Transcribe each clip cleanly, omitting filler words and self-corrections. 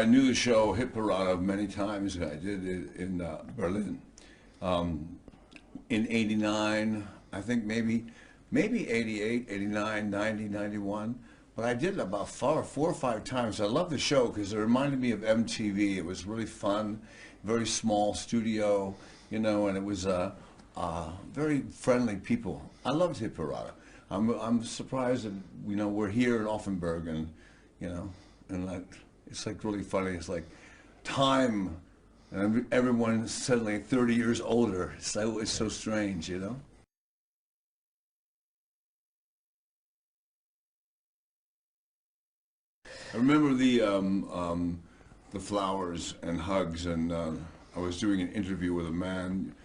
knew the show Hit Parade many times. I did it in Berlin in '89, I think maybe 88, 89, 90, 91. But I did it about four or five times. I love the show because it reminded me of MTV. It was really fun, very small studio, you know, and it was very friendly people. I loved Hit Parade. I'm surprised that, you know, we're here in Offenburg, and you know, and like, it's like really funny. It's like time, and everyone is suddenly 30 years older. It's so strange, you know. I remember the flowers and hugs, and I was doing an interview with a man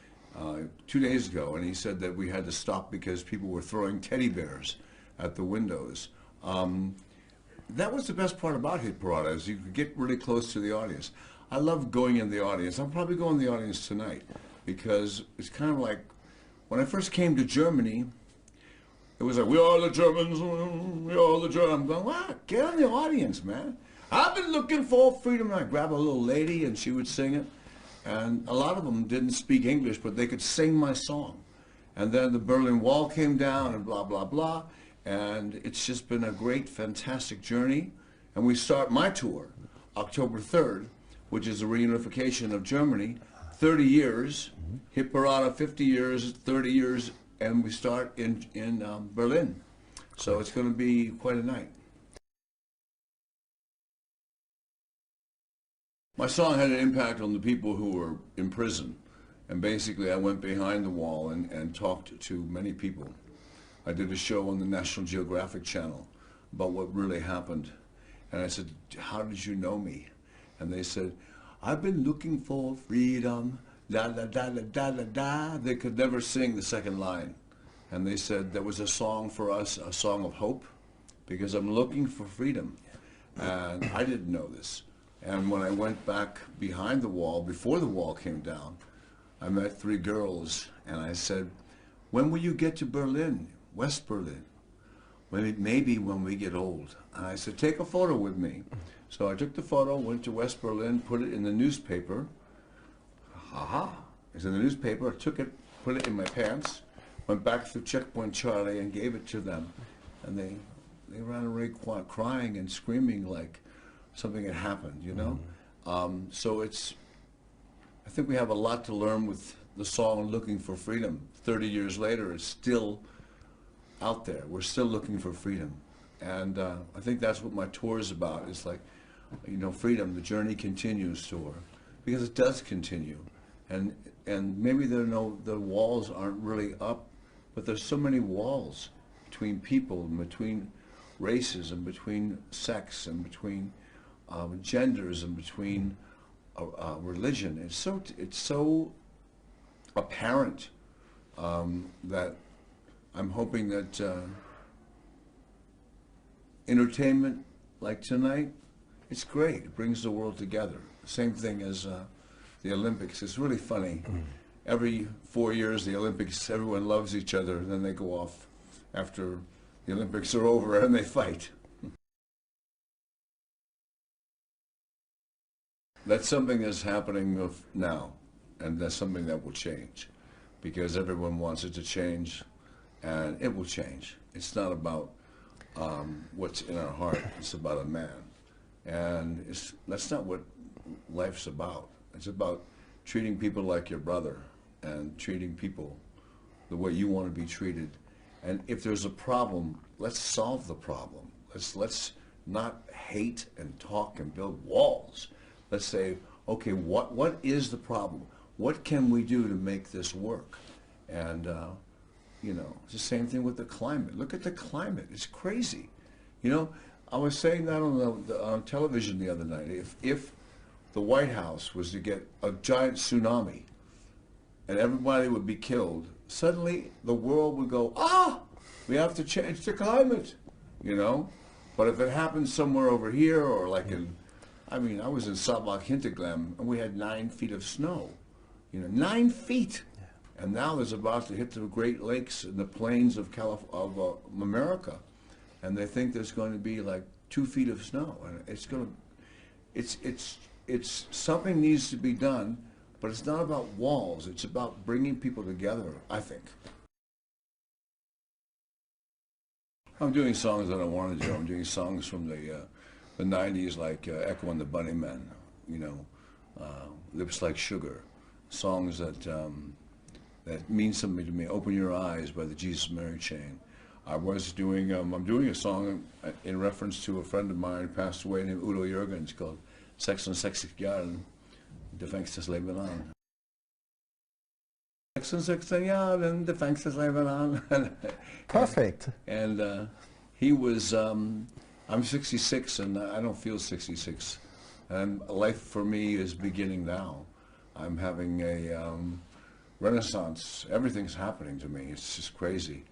2 days ago, and he said that we had to stop because people were throwing teddy bears at the windows. That was the best part about Hit Parade, is you could get really close to the audience. I love going in the audience. I'm probably going in the audience tonight because it's kind of like when I first came to Germany. It was like, we are the Germans, we are the Germans. I'm going, wow, get in the audience, man. I've been looking for freedom. And I grab a little lady and she would sing it. And a lot of them didn't speak English, but they could sing my song. And then the Berlin Wall came down and blah, blah, blah. And it's just been a great, fantastic journey. And we start my tour October 3rd, which is the reunification of Germany. 30 years, Hit Parade, 50 years, 30 years. And we start in Berlin. So it's going to be quite a night. My song had an impact on the people who were in prison. And basically I went behind the wall and talked to many people. I did a show on the National Geographic Channel about what really happened. And I said, how did you know me? And they said, I've been looking for freedom. Da da da da da da da. They could never sing the second line. And they said there was a song for us, a song of hope, because I'm looking for freedom. And I didn't know this. And when I went back behind the wall, before the wall came down, I met 3 girls, and I said, when will you get to Berlin, West Berlin? Maybe when we get old. And I said, take a photo with me. So I took the photo, went to West Berlin, put it in the newspaper. Aha, it's in the newspaper. I took it, put it in my pants, went back through Checkpoint Charlie and gave it to them. And they ran away crying and screaming like something had happened, you know? So I think we have a lot to learn with the song Looking for Freedom. 30 years later, it's still out there. We're still looking for freedom. And I think that's what my tour is about. It's like, you know, freedom, the journey continues tour. Because it does continue. And maybe the walls aren't really up, but there's so many walls between people and between races and between sex and between genders and between religion. It's so apparent that I'm hoping that entertainment like tonight, it's great. It brings the world together. Same thing as the Olympics. It's really funny. Every 4 years, the Olympics, everyone loves each other, and then they go off after the Olympics are over and they fight. That's something that's happening now, and that's something that will change, because everyone wants it to change, and it will change. It's not about what's in our heart. It's about a man, and that's not what life's about. It's about treating people like your brother and treating people the way you want to be treated. And if there's a problem, let's solve the problem. Let's not hate and talk and build walls. Let's say, okay, what is the problem? What can we do to make this work? And you know, it's the same thing with the climate. Look at the climate. It's crazy. You know, I was saying that on television the other night. If the White House was to get a giant tsunami and everybody would be killed, suddenly the world would go, we have to change the climate, you know? But if it happens somewhere over here, or like I was in Sabach Hinterglemm, and we had 9 feet of snow, you know, 9 feet. And now there's about to hit the Great Lakes and the plains of America. And they think there's going to be like 2 feet of snow. And it's going to, it's something needs to be done, but it's not about walls. It's about bringing people together, I think. I'm doing songs that I want to do. I'm doing songs from the 90s, like Echo and the Bunnymen, you know, Lips Like Sugar, songs that that mean something to me. Open Your Eyes by the Jesus Mary Chain. I'm doing a song in reference to a friend of mine who passed away named Udo Jürgens called 66 Jahre, de fängst das Leben an. 66 Jahre, de fängst das Leben an. Perfect. And he was, I'm 66 and I don't feel 66. And life for me is beginning now. I'm having a renaissance. Everything's happening to me. It's just crazy.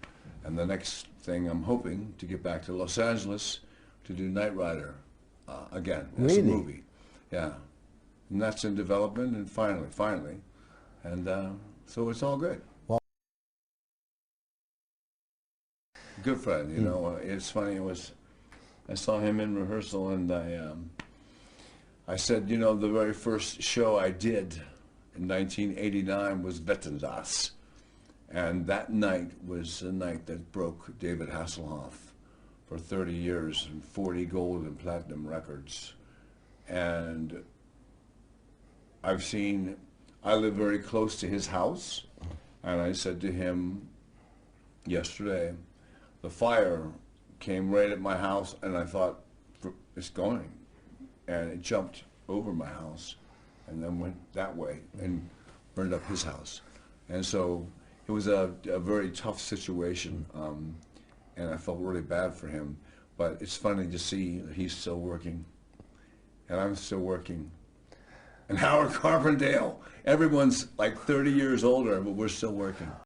And the next thing, I'm hoping to get back to Los Angeles to do Knight Rider again. That's Really? a movie. Yeah. And that's in development, and finally. And so it's all good. Wow. Good friend, you know. It's funny, I saw him in rehearsal, and I said, you know, the very first show I did in 1989 was Wetten, das. And that night was the night that broke David Hasselhoff for 30 years and 40 gold and platinum records. And I live very close to his house, and I said to him yesterday, the fire came right at my house, and I thought, it's going. And it jumped over my house and then went that way and burned up his house. And so it was a very tough situation, and I felt really bad for him. But it's funny to see that he's still working, and I'm still working. And Howard Carpendale, everyone's like 30 years older, but we're still working.